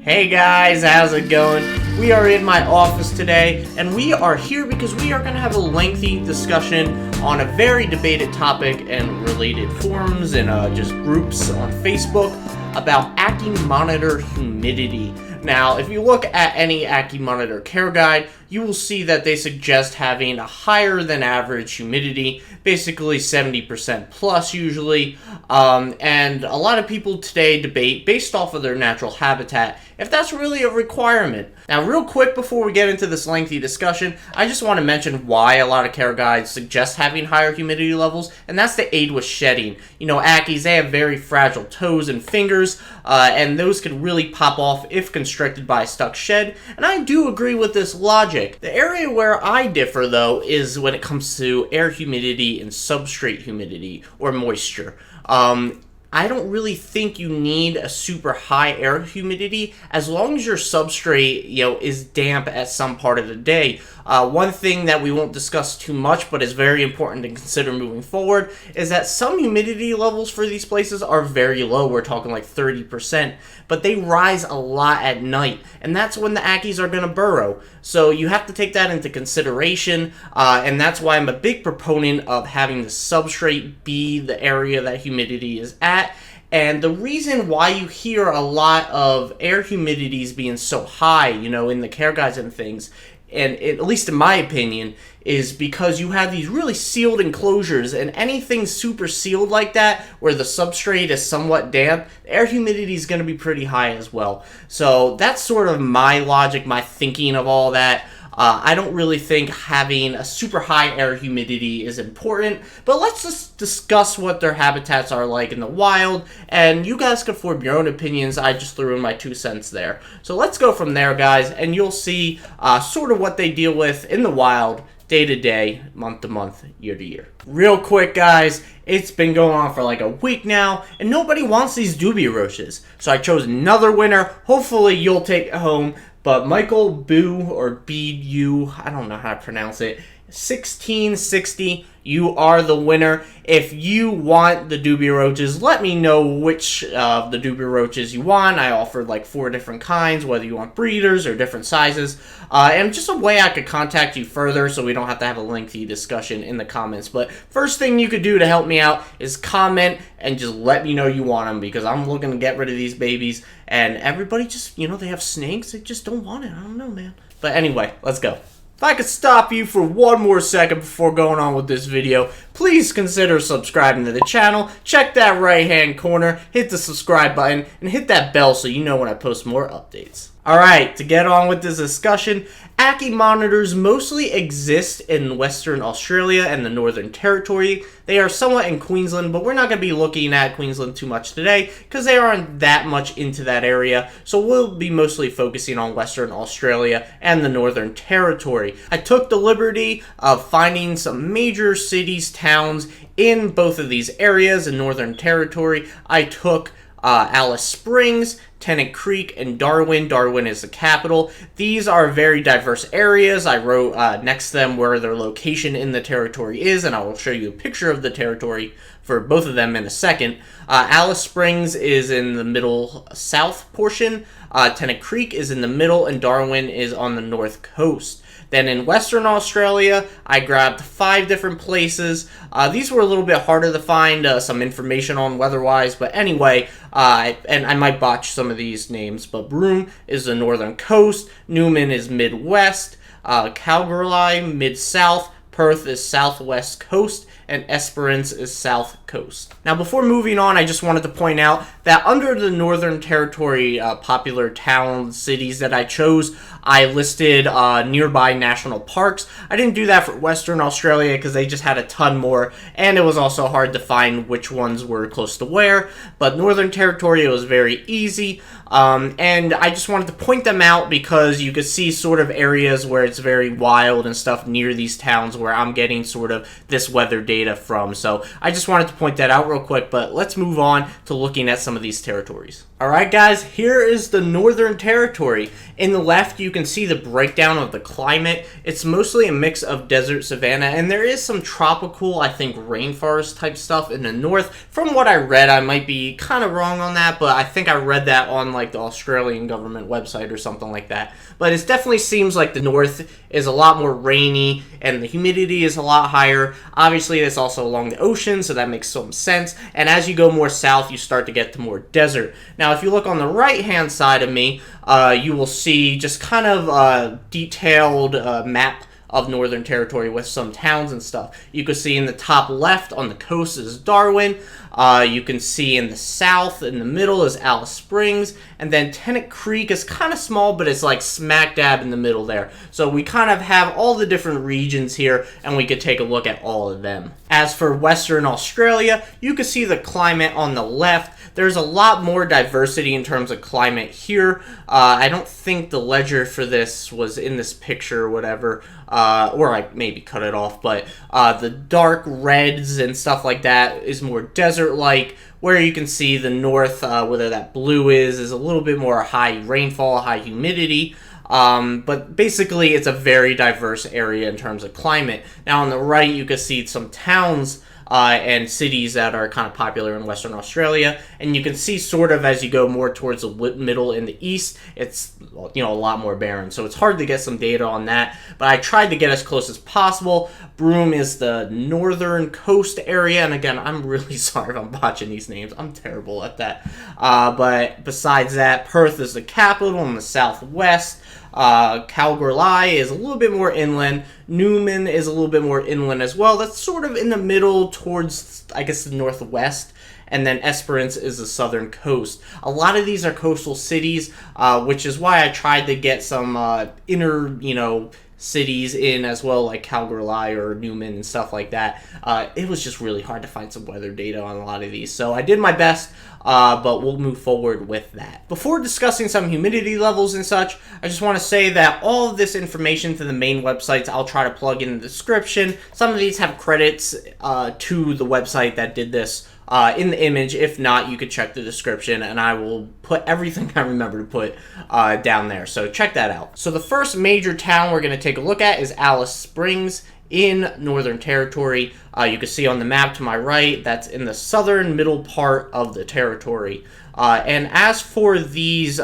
Hey guys, how's it going? We are in my office today, and we are here because we are going to have a lengthy discussion on a very debated topic and related forums and just groups on Facebook about Ackie Monitor humidity. Now, if you look at any Ackie Monitor care guide, you will see that they suggest having a higher than average humidity, basically 70% plus usually, and a lot of people today debate, based off of their natural habitat, if that's really a requirement. Now, real quick before we get into this lengthy discussion, I just want to mention why a lot of care guides suggest having higher humidity levels, and that's to aid with shedding. You know, Ackies, they have very fragile toes and fingers, and those can really pop off if constricted by a stuck shed, and I do agree with this logic. The area where I differ, though, is when it comes to air humidity and substrate humidity, or moisture. I don't really think you need a super high air humidity as long as your substrate, is damp at some part of the day. One thing that we won't discuss too much, but is very important to consider moving forward, is that some humidity levels for these places are very low. We're talking like 30%, but they rise a lot at night, and that's when the Ackies are going to burrow. So you have to take that into consideration, and that's why I'm a big proponent of having the substrate be the area that humidity is at. And the reason why you hear a lot of air humidities being so high, in the care guides and things, and at least in my opinion, is because you have these really sealed enclosures, and anything super sealed like that, where the substrate is somewhat damp, air humidity is going to be pretty high as well. So that's sort of my logic, my thinking of all that. I don't really think having a super high air humidity is important, but let's just discuss what their habitats are like in the wild, and you guys can form your own opinions. I just threw in my 2 cents there. So let's go from there, guys, and you'll see sort of what they deal with in the wild, day to day, month to month, year to year. Real quick, guys, it's been going on for like a week now, and nobody wants these doobie roaches. So I chose another winner. Hopefully you'll take it home. But Michael Boo, or B-U, I don't know how to pronounce it, 1660, you are the winner. If you want the doobie roaches, let me know which of the doobie roaches you want. I offered like 4 different kinds, whether you want breeders or different sizes. And just a way I could contact you further so we don't have to have a lengthy discussion in the comments. But first thing you could do to help me out is comment and just let me know you want them, because I'm looking to get rid of these babies. And everybody just, they have snakes. They just don't want it. I don't know, man. But anyway, let's go. If I could stop you for one more second before going on with this video, please consider subscribing to the channel. Check that right hand corner, hit the subscribe button, and hit that bell so you know when I post more updates. Alright, to get on with this discussion, Ackie Monitors mostly exist in Western Australia and the Northern Territory. They are somewhat in Queensland, but we're not going to be looking at Queensland too much today because they aren't that much into that area. So we'll be mostly focusing on Western Australia and the Northern Territory. I took the liberty of finding some major cities, towns in both of these areas in Northern Territory. I took Alice Springs, Tennant Creek, and Darwin. Darwin is the capital. These are very diverse areas. I wrote next to them where their location in the territory is, and I will show you a picture of the territory for both of them in a second. Alice Springs is in the middle south portion. Tennant Creek is in the middle, and Darwin is on the north coast. Then in Western Australia, I grabbed 5 different places. These were a little bit harder to find some information on weather-wise, but anyway, and I might botch some of these names, but Broome is the northern coast, Newman is Midwest, Kalgoorlie mid-south, Perth is southwest coast, and Esperance is south coast. Now, before moving on, I just wanted to point out that under the Northern Territory popular towns, cities that I chose, I listed nearby national parks. I didn't do that for Western Australia because they just had a ton more, and it was also hard to find which ones were close to where, but Northern Territory, it was very easy. And I just wanted to point them out because you could see sort of areas where it's very wild and stuff near these towns where I'm getting sort of this weather data from. So I just wanted to point that out real quick, but let's move on to looking at some of these territories. Alright guys, here is the Northern Territory. In the left, you can see the breakdown of the climate. It's mostly a mix of desert savanna, and there is some tropical, I think, rainforest type stuff in the north. From what I read, I might be kind of wrong on that, but I think I read that on like the Australian government website or something like that. But it definitely seems like the north is a lot more rainy and the humidity is a lot higher. Obviously, it's also along the ocean, so that makes some sense. And as you go more south, you start to get to more desert. Now, if you look on the right-hand side of me, you will see just kind of a detailed map of Northern Territory with some towns and stuff. You can see in the top left on the coast is Darwin. You can see in the south, in the middle is Alice Springs, and then Tennant Creek is kind of small, but it's like smack dab in the middle there. So we kind of have all the different regions here, and we could take a look at all of them. As for Western Australia, you can see the climate on the left. There's a lot more diversity in terms of climate here. I don't think the ledger for this was in this picture or whatever, or I maybe cut it off, but the dark reds and stuff like that is more desert-like, where you can see the north, whether that blue is a little bit more high rainfall, high humidity. But basically, it's a very diverse area in terms of climate. Now, on the right, you can see some towns and cities that are kind of popular in Western Australia, and you can see sort of as you go more towards the middle in the east, it's, you know, a lot more barren, so it's hard to get some data on that, but I tried to get as close as possible. Broome is the northern coast area, and again, I'm really sorry if I'm botching these names, I'm terrible at that, but besides that, Perth is the capital in the southwest. Kalgoorlie is a little bit more inland. Newman is a little bit more inland as well. That's sort of in the middle towards, I guess, the northwest. And then Esperance is the southern coast. A lot of these are coastal cities, which is why I tried to get some inner, you know, cities in as well, like Kalgoorlie or Newman and stuff like that. It was just really hard to find some weather data on a lot of these. So I did my best, but we'll move forward with that. Before discussing some humidity levels and such, I just want to say that all of this information to the main websites I'll try to plug in the description. Some of these have credits to the website that did this in the image. If not, you could check the description, and I will put everything I remember to put down there. So check that out. So the first major town we're going to take a look at is Alice Springs in Northern Territory. You can see on the map to my right, that's in the southern middle part of the territory. And as for these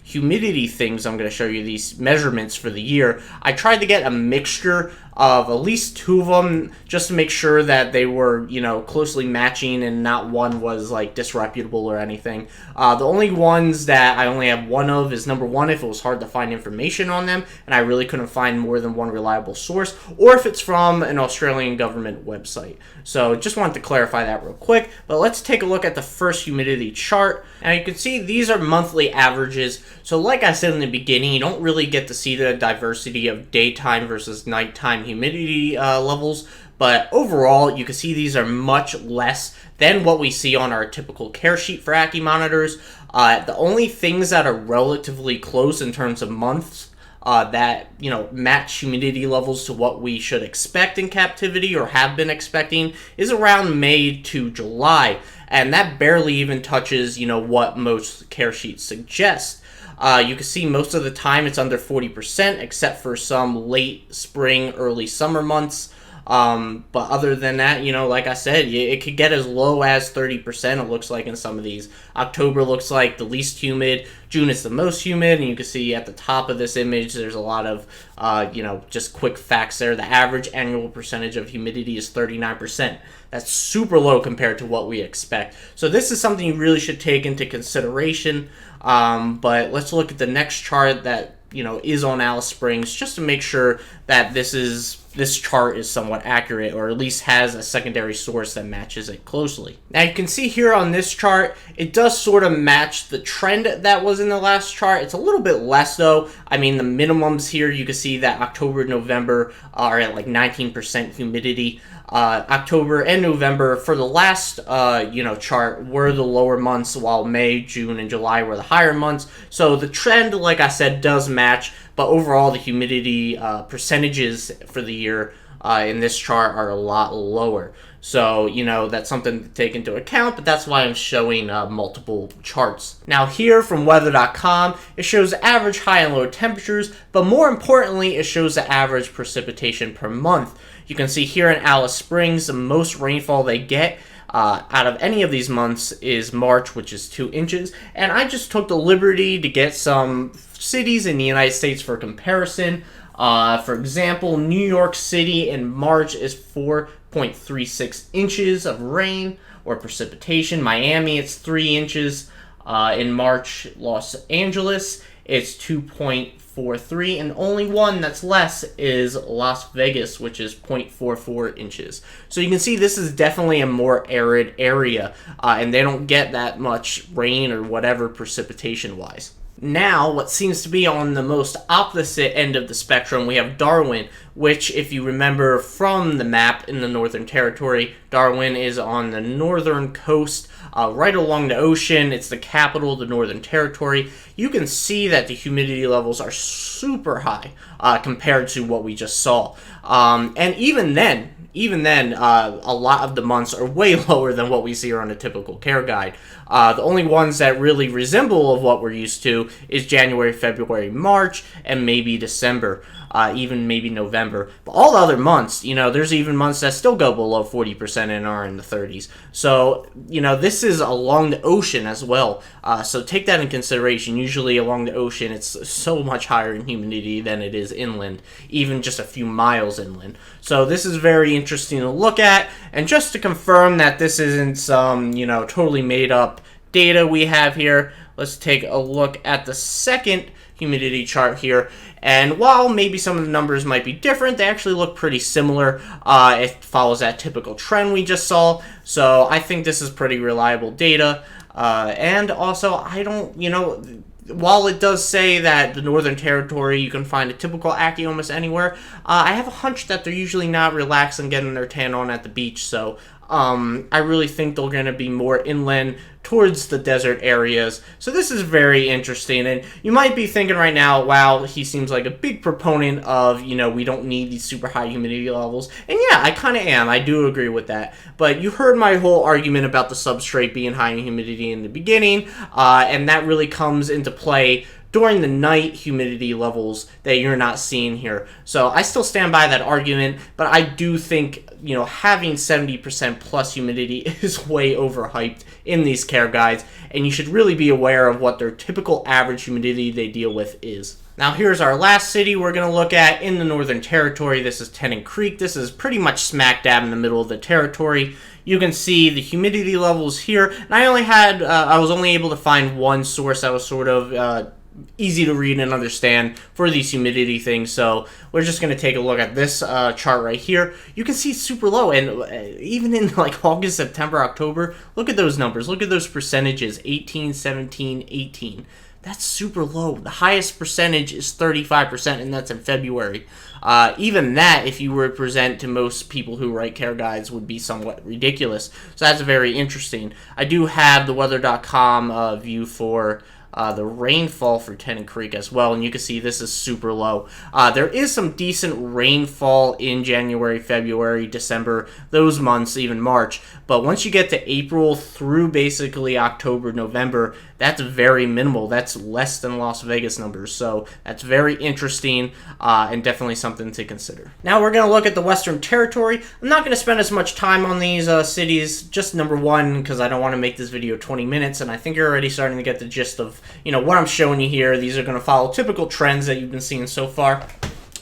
humidity things, I'm going to show you these measurements for the year. I tried to get a mixture of at least two of them just to make sure that they were, you know, closely matching and not one was like disreputable or anything. The only ones that I only have one of is number one, if it was hard to find information on them and I really couldn't find more than one reliable source, or if it's from an Australian government website. So just wanted to clarify that real quick, but let's take a look at the first humidity chart. Now you can see these are monthly averages. So like I said in the beginning, you don't really get to see the diversity of daytime versus nighttime humidity levels, but overall you can see these are much less than what we see on our typical care sheet for Ackie monitors. The only things that are relatively close in terms of months that, you know, match humidity levels to what we should expect in captivity or have been expecting is around May to July, and that barely even touches, you know, what most care sheets suggest. You can see most of the time it's under 40%, except for some late spring, early summer months. But other than that, you know, like I said, it could get as low as 30%, it looks like in some of these. October looks like the least humid, June is the most humid, and you can see at the top of this image there's a lot of, you know, just quick facts there. The average annual percentage of humidity is 39%. That's super low compared to what we expect. So this is something you really should take into consideration. But let's look at the next chart that, you know, is on Alice Springs, just to make sure that this chart is somewhat accurate, or at least has a secondary source that matches it closely. Now you can see here on this chart, it does sort of match the trend that was in the last chart. It's a little bit less though. I mean, the minimums here, you can see that October and November are at like 19% humidity. October and November for the last you know, chart were the lower months, while May, June, and July were the higher months. So the trend, like I said, does match, but overall the humidity percentages for the year in this chart are a lot lower. So, you know, that's something to take into account, but that's why I'm showing multiple charts. Now here from weather.com, it shows average high and low temperatures, but more importantly, it shows the average precipitation per month. You can see here in Alice Springs, the most rainfall they get out of any of these months is March, which is 2 inches. And I just took the liberty to get some cities in the United States for comparison. For example, New York City in March is 4.36 inches of rain or precipitation. Miami, it's 3 inches. In March, Los Angeles, it's 2.43, and only one that's less is Las Vegas, which is 0.44 inches. So you can see this is definitely a more arid area, and they don't get that much rain or whatever precipitation-wise. Now, what seems to be on the most opposite end of the spectrum, we have Darwin, which, if you remember from the map in the Northern Territory, Darwin is on the northern coast, right along the ocean. It's the capital of the Northern Territory. You can see that the humidity levels are super high compared to what we just saw. And even then, a lot of the months are way lower than what we see on a typical care guide. The only ones that really resemble of what we're used to is January, February, March, and maybe December, even maybe November. But all the other months, there's even months that still go below 40% and are in the 30s. So, this is along the ocean as well. So take that in consideration. Usually along the ocean, it's so much higher in humidity than it is inland, even just a few miles inland. So this is very interesting to look at. And just to confirm that this isn't some, totally made up data we have here, let's take a look at the second humidity chart here. And while maybe some of the numbers might be different, they actually look pretty similar. It follows that typical trend we just saw. So I think this is pretty reliable data. And also, while it does say that the Northern Territory, you can find a typical Ackie almost anywhere, I have a hunch that they're usually not relaxing getting their tan on at the beach. So I really think they're going to be more inland towards the desert areas. So this is very interesting. And you might be thinking right now, wow, he seems like a big proponent of, we don't need these super high humidity levels. And yeah, I kind of am. I do agree with that. But you heard my whole argument about the substrate being high in humidity in the beginning. And that really comes into play during the night humidity levels that you're not seeing here. So I still stand by that argument, but I do think, having 70% plus humidity is way overhyped in these care guides, and you should really be aware of what their typical average humidity they deal with is. Now here's our last city we're going to look at in the Northern Territory. This is Tennant Creek. This is pretty much smack dab in the middle of the territory. You can see the humidity levels here, and I was only able to find one source that was sort of easy to read and understand for these humidity things. So we're just going to take a look at this chart right here. You can see it's super low, and even in like August, September, October, look at those numbers. Look at those percentages, 18, 17, 18. That's super low. The highest percentage is 35%, and that's in February. Even that, if you were to present to most people who write care guides, would be somewhat ridiculous. So that's very interesting. I do have the weather.com view for the rainfall for Tennant Creek as well, and you can see this is super low. There is some decent rainfall in January, February, December, those months, even March, but once you get to April through basically October, November, that's very minimal. That's less than Las Vegas numbers, so that's very interesting and definitely something to consider. Now we're going to look at the Western Territory. I'm not going to spend as much time on these cities, just number one, because I don't want to make this video 20 minutes, and I think you're already starting to get the gist of what I'm showing you here. These are going to follow typical trends that you've been seeing so far,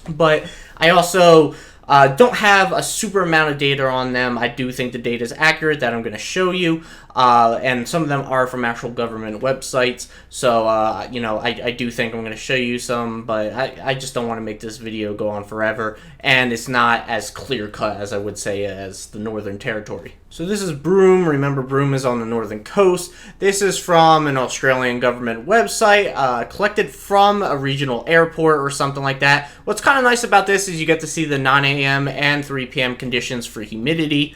but I also don't have a super amount of data on them. I do think the data is accurate that I'm going to show you, and some of them are from actual government websites. So, I do think I'm going to show you some, but I just don't want to make this video go on forever, and it's not as clear-cut as I would say as the Northern Territory. So this is Broome. Remember, Broome is on the northern coast. This is from an Australian government website, collected from a regional airport or something like that. What's kind of nice about this is you get to see the 9 a.m. and 3 p.m. conditions for humidity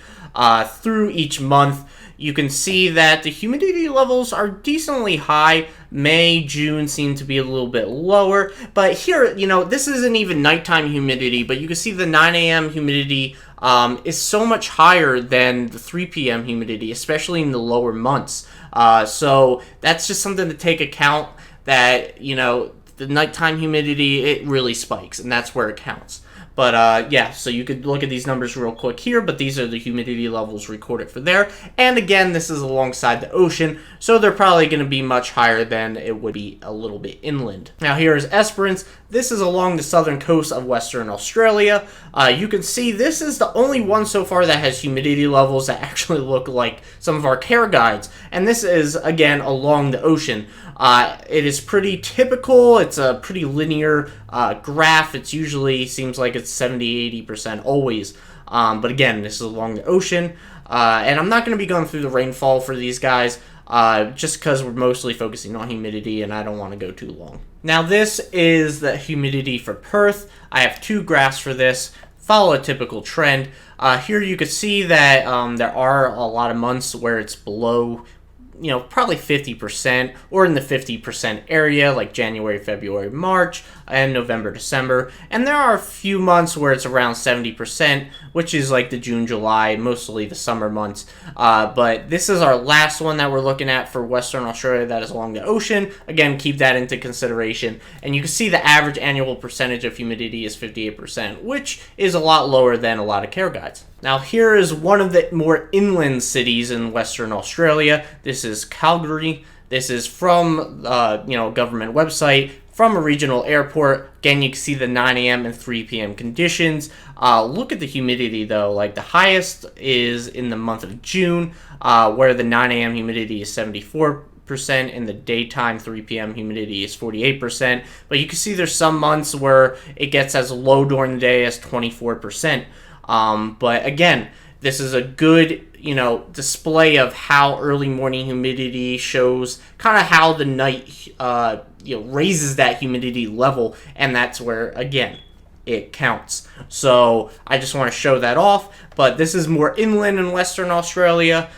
through each month. You can see that the humidity levels are decently high. May, June seem to be a little bit lower. But here, this isn't even nighttime humidity, but you can see the 9 a.m. humidity is so much higher than the 3 p.m. humidity, especially in the lower months. So that's just something to take account that, the nighttime humidity, it really spikes, and that's where it counts. But yeah, so you could look at these numbers real quick here, but these are the humidity levels recorded for there. And again, this is alongside the ocean, so they're probably going to be much higher than it would be a little bit inland. Now here is Esperance. This is along the southern coast of Western Australia. You can see this is the only one so far that has humidity levels that actually look like some of our care guides. And this is, again, along the ocean. It is pretty typical. It's a pretty linear graph. It's usually seems like it's 70-80% always. But again, this is along the ocean. And I'm not going to be going through the rainfall for these guys, just because we're mostly focusing on humidity and I don't want to go too long. Now this is the humidity for Perth. I have two graphs for this. Follow a typical trend. Here you can see that there are a lot of months where it's below, probably 50% or in the 50% area, like January, February, March, and November, December. And there are a few months where it's around 70%, which is like the June, July, mostly the summer months. But this is our last one that we're looking at for Western Australia that is along the ocean. Again, keep that into consideration. And you can see the average annual percentage of humidity is 58%, which is a lot lower than a lot of care guides. Now here is one of the more inland cities in Western Australia. This is Kalgoorlie. This is from government website, from a regional airport. Again, you can see the 9 a.m. and 3 p.m. conditions. Look at the humidity though. Like the highest is in the month of June, where the 9 a.m. humidity is 74%. In the daytime, 3 p.m. humidity is 48%. But you can see there's some months where it gets as low during the day as 24%. But again, this is a good, display of how early morning humidity shows kind of how the night, raises that humidity level. And that's where, again, it counts. So I just want to show that off. But this is more inland in Western Australia.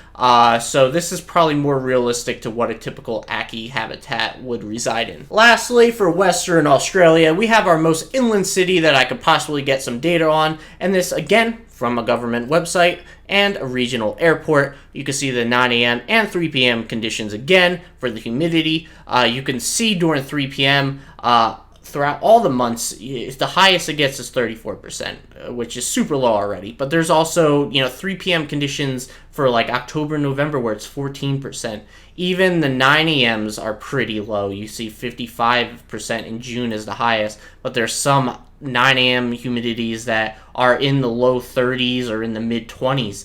So this is probably more realistic to what a typical Ackie habitat would reside in. Lastly, for Western Australia, we have our most inland city that I could possibly get some data on. And this, again, from a government website and a regional airport. You can see the 9 a.m. and 3 p.m. conditions again for the humidity. You can see during 3 p.m., throughout all the months, the highest it gets is 34%, which is super low already. But there's also, 3 p.m. conditions for like October, November, where it's 14%. Even the 9 a.m.s are pretty low. You see 55% in June is the highest, but there's some 9 a.m. humidities that are in the low 30s or in the mid 20s.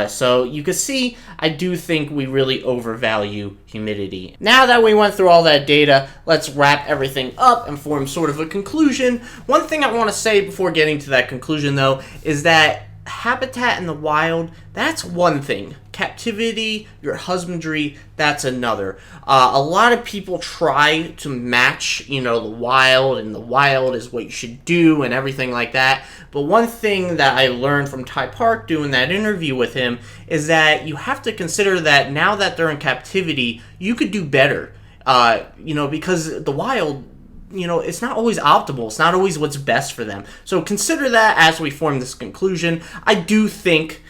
So you can see, I do think we really overvalue humidity. Now that we went through all that data, let's wrap everything up and form sort of a conclusion. One thing I want to say before getting to that conclusion, though, is that habitat in the wild, that's one thing. Captivity, your husbandry, that's another. A lot of people try to match, the wild, and the wild is what you should do and everything like that. But one thing that I learned from Ty Park doing that interview with him is that you have to consider that now that they're in captivity, you could do better. Because the wild, it's not always optimal. It's not always what's best for them. So consider that as we form this conclusion. I do think,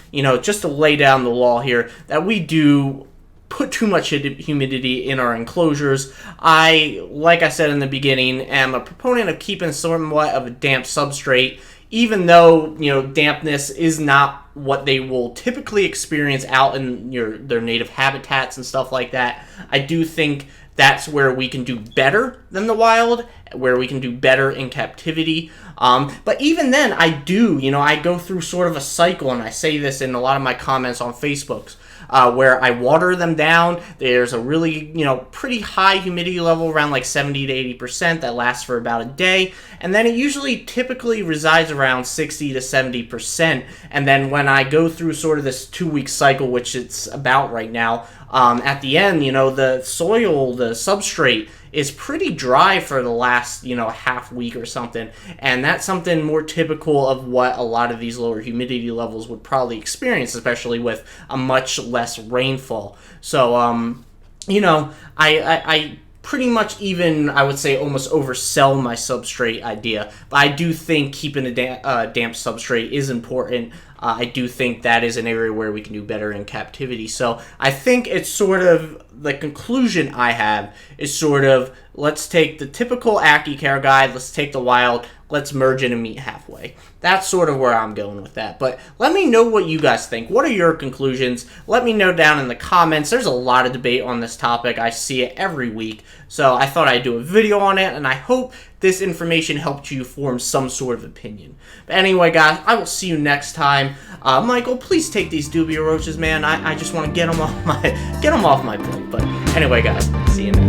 just to lay down the law here, that we do put too much humidity in our enclosures. Like I said in the beginning, am a proponent of keeping somewhat of a damp substrate, even though, dampness is not what they will typically experience out in their native habitats and stuff like that. I do think that's where we can do better than the wild, where we can do better in captivity. But even then, I go through sort of a cycle, and I say this in a lot of my comments on Facebook, where I water them down. There's a really, pretty high humidity level, around like 70 to 80%, that lasts for about a day. And then it usually typically resides around 60 to 70%. And then when I go through sort of this 2-week cycle, which it's about right now, at the end, the soil, the substrate is pretty dry for the last, half week or something. And that's something more typical of what a lot of these lower humidity levels would probably experience, especially with a much less rainfall. So, I pretty much even, I would say, almost oversell my substrate idea. But I do think keeping a damp substrate is important. I do think that is an area where we can do better in captivity. So I think it's sort of, the conclusion I have is sort of, let's take the typical Ackie care guide, let's take the wild, let's merge it and meet halfway. That's sort of where I'm going with that. But let me know what you guys think. What are your conclusions? Let me know down in the comments. There's a lot of debate on this topic. I see it every week. So I thought I'd do a video on it, and I hope this information helped you form some sort of opinion. But anyway, guys, I will see you next time. Michael, please take these dubia roaches, man. I just want to get them off my plate. But anyway, guys, see you next time.